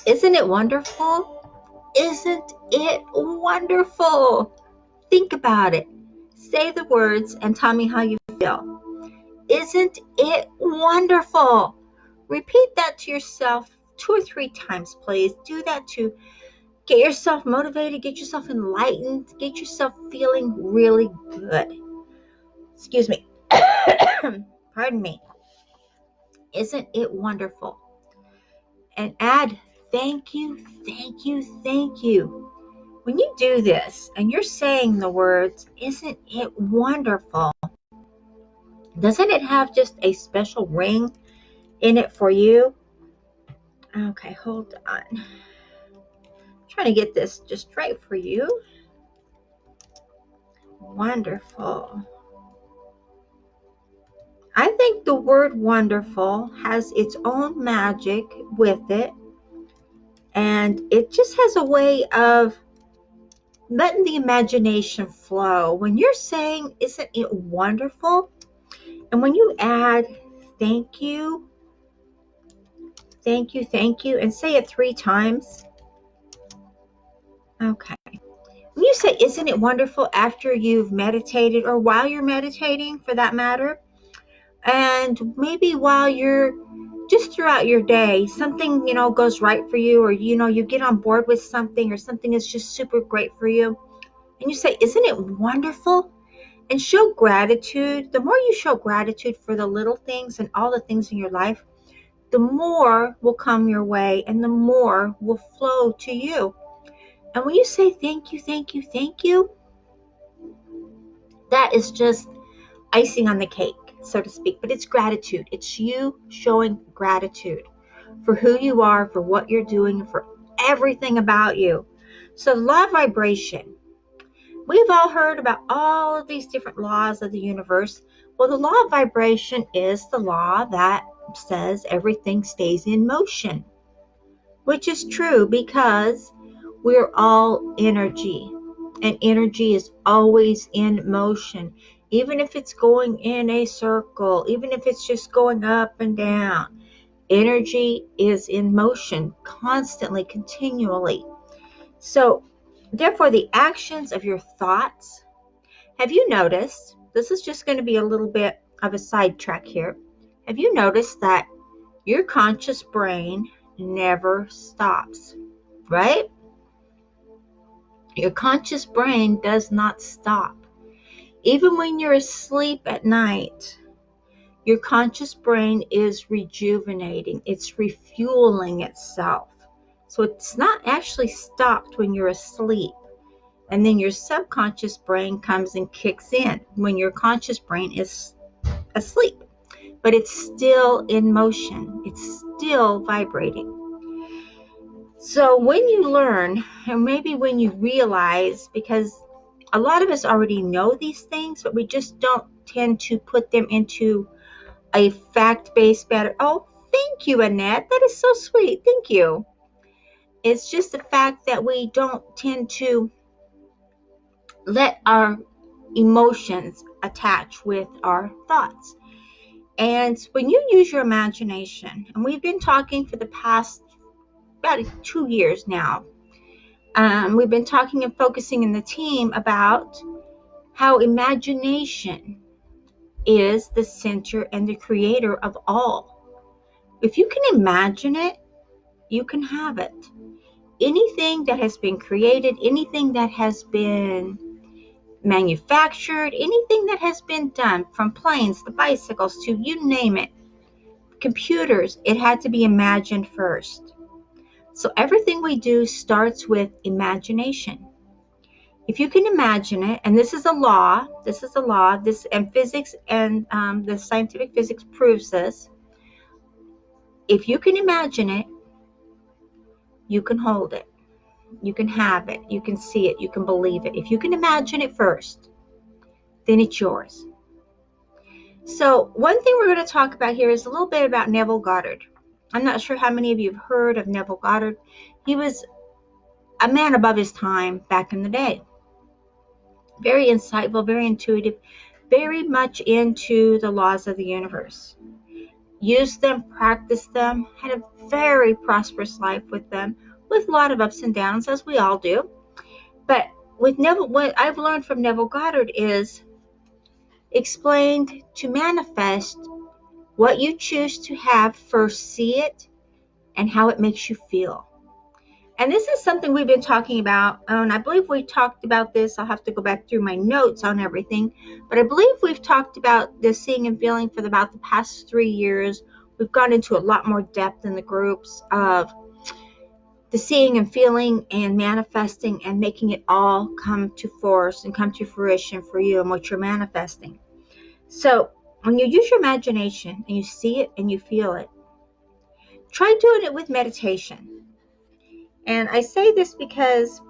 Isn't it wonderful? Isn't it wonderful? Think about it. Say the words and tell me how you feel. Isn't it wonderful? Repeat that to yourself 2 or 3 times, please. Do that to get yourself motivated, get yourself enlightened, get yourself feeling really good. Excuse me. Pardon me. Isn't it wonderful? And add thank you, thank you, thank you. When you do this and you're saying the words, isn't it wonderful? Doesn't it have just a special ring in it for you? Okay, hold on. I'm trying to get this just right for you. Wonderful. I think the word wonderful has its own magic with it, and it just has a way of letting the imagination flow. When you're saying, isn't it wonderful? And when you add thank you, thank you, thank you, and say it 3 times. Okay. When you say, isn't it wonderful, after you've meditated, or while you're meditating for that matter, and maybe while you're just throughout your day, something, goes right for you, or, you get on board with something, or something is just super great for you. And you say, isn't it wonderful? And show gratitude. The more you show gratitude for the little things and all the things in your life, the more will come your way and the more will flow to you. And when you say thank you, thank you, thank you, that is just icing on the cake, so to speak. But it's gratitude. It's you showing gratitude for who you are, for what you're doing, for everything about you. So law of vibration. We've all heard about all of these different laws of the universe. Well, the law of vibration is the law that says everything stays in motion, which is true because we're all energy, and energy is always in motion, even if it's going in a circle, even if it's just going up and down. Energy is in motion constantly, continually. So, therefore, the actions of your thoughts, have you noticed, this is just going to be a little bit of a sidetrack here. Have you noticed that your conscious brain never stops, right? Your conscious brain does not stop. Even when you're asleep at night, your conscious brain is rejuvenating. It's refueling itself. So it's not actually stopped when you're asleep. And then your subconscious brain comes and kicks in when your conscious brain is asleep. But it's still in motion. It's still vibrating. So when you learn, and maybe when you realize, because a lot of us already know these things, but we just don't tend to put them into a fact-based pattern. Oh, thank you, Annette. That is so sweet. Thank you. It's just the fact that we don't tend to let our emotions attach with our thoughts. And when you use your imagination, and we've been talking for the past about 2 years now, we've been talking and focusing in the team about how imagination is the center and the creator of all. If you can imagine it, you can have it. Anything that has been created, anything that has been manufactured, anything that has been done, from planes to bicycles to you name it, computers, it had to be imagined first. So everything we do starts with imagination. If you can imagine it, and this is a law, and physics and the scientific physics proves this. If you can imagine it, you can hold it. You can have it. You can see it. You can believe it. If you can imagine it first, then it's yours. So one thing we're going to talk about here is a little bit about Neville Goddard. I'm not sure how many of you have heard of Neville Goddard. He was a man above his time back in the day. Very insightful, very intuitive, very much into the laws of the universe. used them, practiced them, had a very prosperous life with them, with a lot of ups and downs, as we all do. But with Neville, what I've learned from Neville Goddard is explained to manifest what you choose to have, first see it, and how it makes you feel. And this is something we've been talking about, and I believe we talked about this. I'll have to go back through my notes on everything, but I believe we've talked about the seeing and feeling for about the past 3 years. We've gone into a lot more depth in the groups of the seeing and feeling and manifesting and making it all come to force and come to fruition for you and what you're manifesting. So when you use your imagination and you see it and you feel it, try doing it with meditation. And I say this because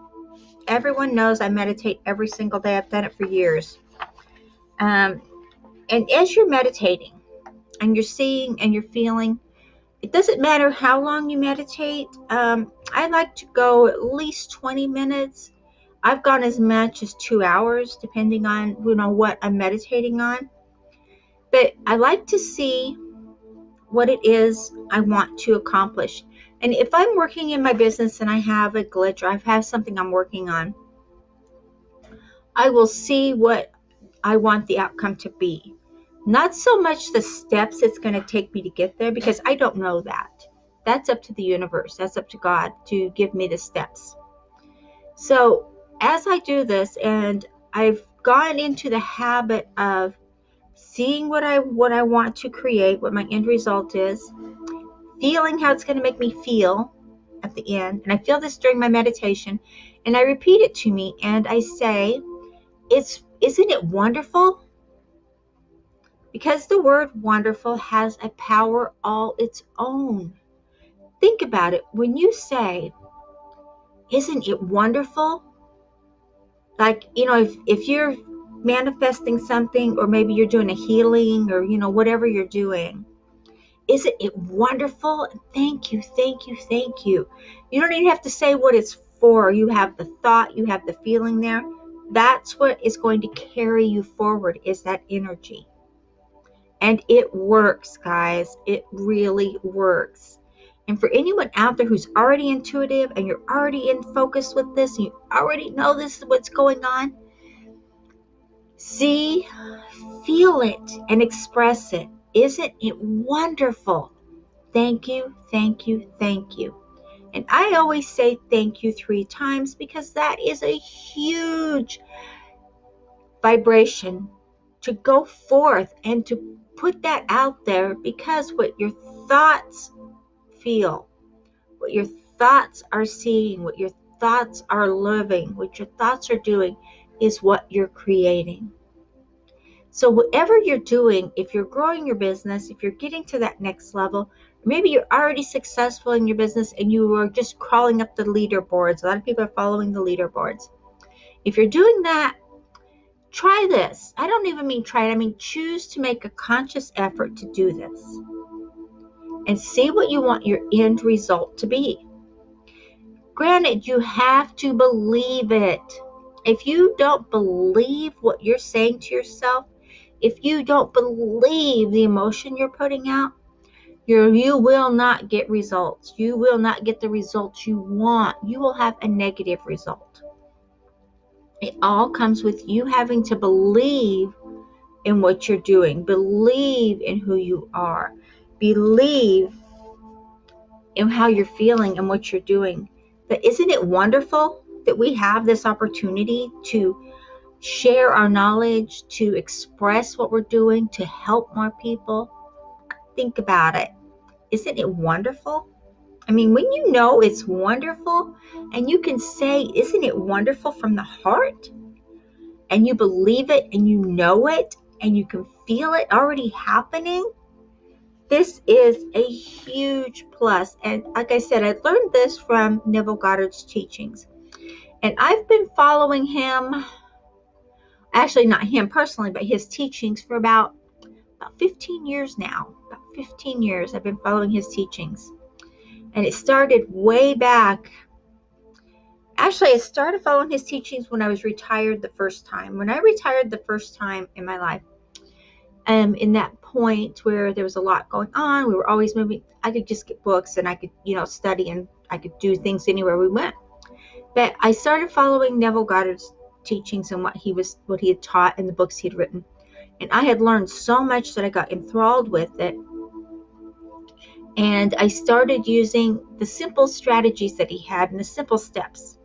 everyone knows I meditate every single day. I've done it for years. And as you're meditating and you're seeing and you're feeling, it doesn't matter how long you meditate. I like to go at least 20 minutes. I've gone as much as 2 hours, depending on what I'm meditating on. But I like to see what it is I want to accomplish. And if I'm working in my business and I have a glitch or I have something I'm working on, I will see what I want the outcome to be. Not so much the steps it's going to take me to get there, because I don't know that. That's up to the universe. That's up to God to give me the steps. So as I do this, and I've gone into the habit of seeing what I want to create, what my end result is, feeling how it's going to make me feel at the end. And I feel this during my meditation, and I repeat it to me, and I say, isn't it wonderful? Because the word wonderful has a power all its own. Think about it. When you say, isn't it wonderful? Like, if you're manifesting something, or maybe you're doing a healing, or, whatever you're doing, isn't it wonderful? Thank you, thank you, thank you. You don't even have to say what it's for. You have the thought, you have the feeling there. That's what is going to carry you forward, is that energy. And it works, guys. It really works. And for anyone out there who's already intuitive and you're already in focus with this, and you already know this is what's going on, see, feel it, and express it. Isn't it wonderful? Thank you, thank you, thank you. And I always say thank you 3 times, because that is a huge vibration to go forth and to put that out there, because what your thoughts feel, what your thoughts are seeing, what your thoughts are living, what your thoughts are doing is what you're creating. So whatever you're doing, if you're growing your business, if you're getting to that next level, maybe you're already successful in your business and you are just crawling up the leaderboards. A lot of people are following the leaderboards. If you're doing that, try this. I don't even mean try it. I mean choose to make a conscious effort to do this and see what you want your end result to be. Granted, you have to believe it. If you don't believe what you're saying to yourself, if you don't believe the emotion you're putting out, you will not get results. You will not get the results you want. You will have a negative result. It all comes with you having to believe in what you're doing, believe in who you are, believe in how you're feeling and what you're doing. But isn't it wonderful that we have this opportunity to share our knowledge, to express what we're doing, to help more people? Think about it. Isn't it wonderful? I mean, when you know it's wonderful and you can say, isn't it wonderful from the heart? And you believe it and you know it and you can feel it already happening. This is a huge plus. And like I said, I learned this from Neville Goddard's teachings. And I've been following him, actually not him personally, but his teachings for about 15 years now. About 15 years I've been following his teachings. And it started way back. Actually, I started following his teachings when I was retired the first time. When I retired the first time in my life, in that point where there was a lot going on. We were always moving. I could just get books and I could, study, and I could do things anywhere we went. But I started following Neville Goddard's teachings and what he had taught in the books he had written. And I had learned so much that I got enthralled with it. And I started using the simple strategies that he had and the simple steps.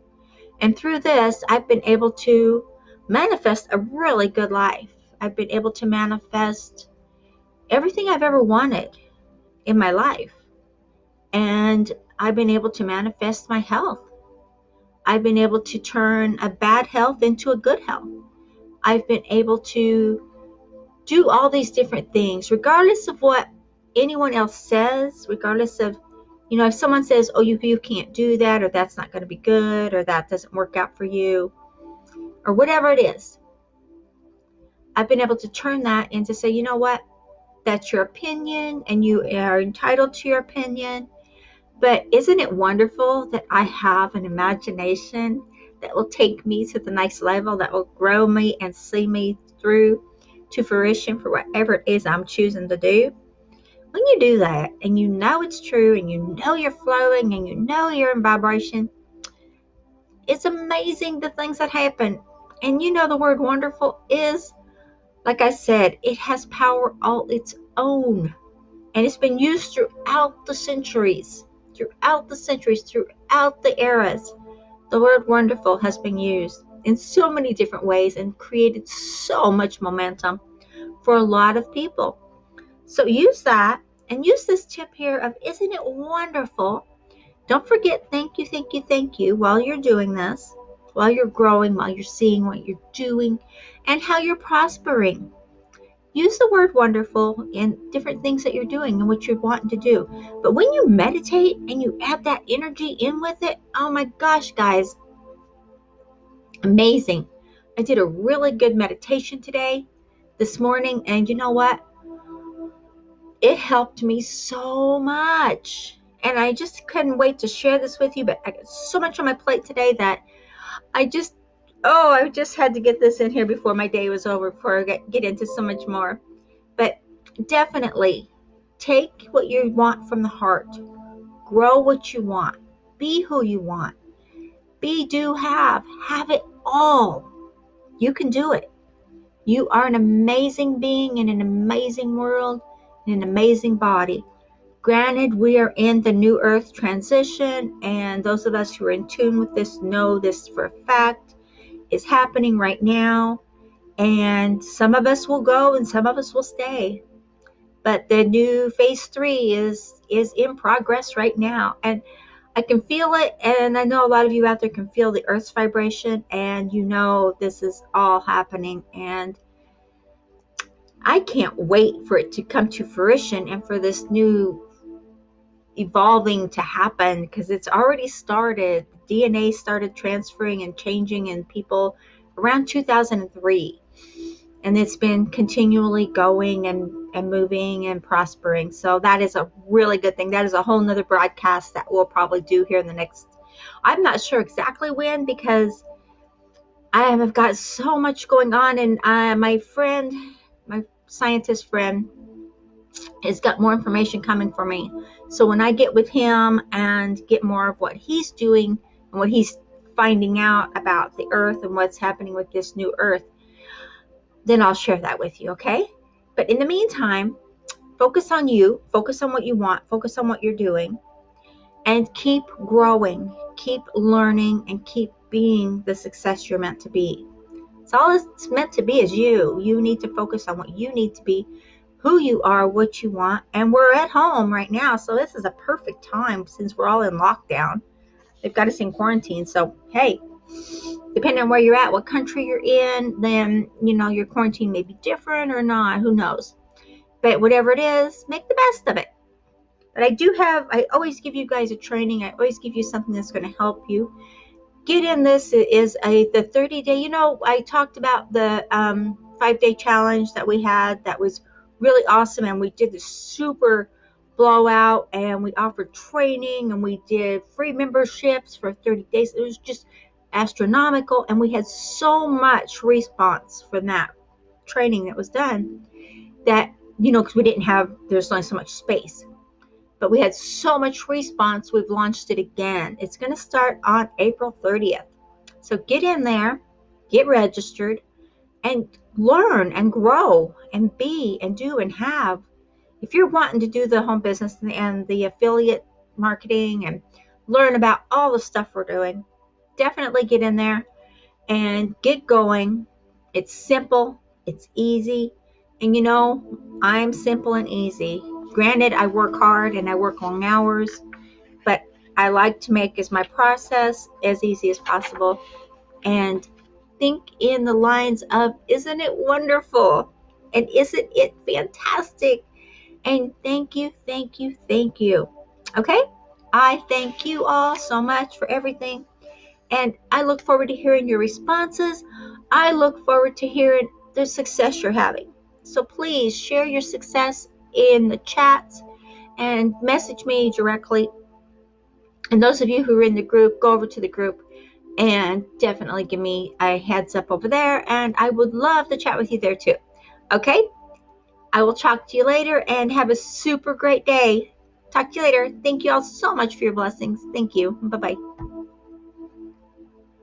And through this, I've been able to manifest a really good life. I've been able to manifest everything I've ever wanted in my life. And I've been able to manifest my health. I've been able to turn a bad health into a good health. I've been able to do all these different things, regardless of what anyone else says, regardless of, if someone says, oh, you can't do that, or that's not going to be good, or that doesn't work out for you, or whatever it is. I've been able to turn that into say, you know what? That's your opinion, and you are entitled to your opinion. But isn't it wonderful that I have an imagination that will take me to the next level, that will grow me and see me through to fruition for whatever it is I'm choosing to do? When you do that, and you know it's true, and you know you're flowing, and you know you're in vibration, it's amazing the things that happen. And the word wonderful is, like I said, it has power all its own. And it's been used throughout the centuries, throughout the eras. The word wonderful has been used in so many different ways and created so much momentum for a lot of people. So use that, and use this tip here of, isn't it wonderful? Don't forget, thank you while you're doing this, while you're growing, while you're seeing what you're doing and how you're prospering. Use the word wonderful in different things that you're doing and what you're wanting to do. But when you meditate and you add that energy in with it, oh my gosh, guys, amazing. I did a really good meditation this morning, and you know what? It helped me so much. And I just couldn't wait to share this with you, but I got so much on my plate today that I just had to get this in here before my day was over, before I get into so much more. But definitely take what you want from the heart. Grow what you want. Be who you want. Have it all. You can do it. You are an amazing being in an amazing world, in an amazing body. Granted, we are in the new earth transition, and those of us who are in tune with this know this for a fact is happening right now. And some of us will go and some of us will stay. But the new phase 3 is in progress right now. And I can feel it, and I know a lot of you out there can feel the earth's vibration, and this is all happening. And I can't wait for it to come to fruition and for this new evolving to happen, because it's already started. DNA started transferring and changing in people around 2003, and it's been continually going and moving and prospering. So that is a really good thing. That is a whole nother broadcast that we'll probably do here in the next, I'm not sure exactly when, because I have got so much going on. And my scientist friend has got more information coming for me. So when I get with him and get more of what he's doing and what he's finding out about the earth and what's happening with this new earth, then I'll share that with you, okay? But in the meantime, focus on you, focus on what you want, focus on what you're doing, and keep growing, keep learning, and keep being the success you're meant to be. It's all it's meant to be is you. You need to focus on what you need to be, who you are, what you want. And we're at home right now, so this is a perfect time since we're all in lockdown. They've got us in quarantine. So, hey, depending on where you're at, what country you're in, then, your quarantine may be different or not. Who knows? But whatever it is, make the best of it. But I always give you guys a training. I always give you something that's going to help you. Get in this. It is the 30-day. I talked about the 5-day challenge that we had that was really awesome, and we did the super blowout, and we offered training, and we did free memberships for 30 days. It was just astronomical, and we had so much response from that training that was done that because there's only so much space. But we had so much response, we've launched it again. It's going to start on April 30th. So get in there, get registered, and learn and grow and be and do and have. If you're wanting to do the home business and the affiliate marketing and learn about all the stuff we're doing, definitely get in there and get going. It's simple, it's easy, and I'm simple and easy. Granted, I work hard and I work long hours, but I like to make my process as easy as possible and think in the lines of, isn't it wonderful? And isn't it fantastic? And thank you, thank you, thank you. Okay? I thank you all so much for everything. And I look forward to hearing your responses. I look forward to hearing the success you're having. So please share your success in the chats and message me directly. And those of you who are in the group, go over to the group and definitely give me a heads up over there. And I would love to chat with you there too. Okay? I will talk to you later and have a super great day. Talk to you later. Thank you all so much for your blessings. Thank you. Bye-bye.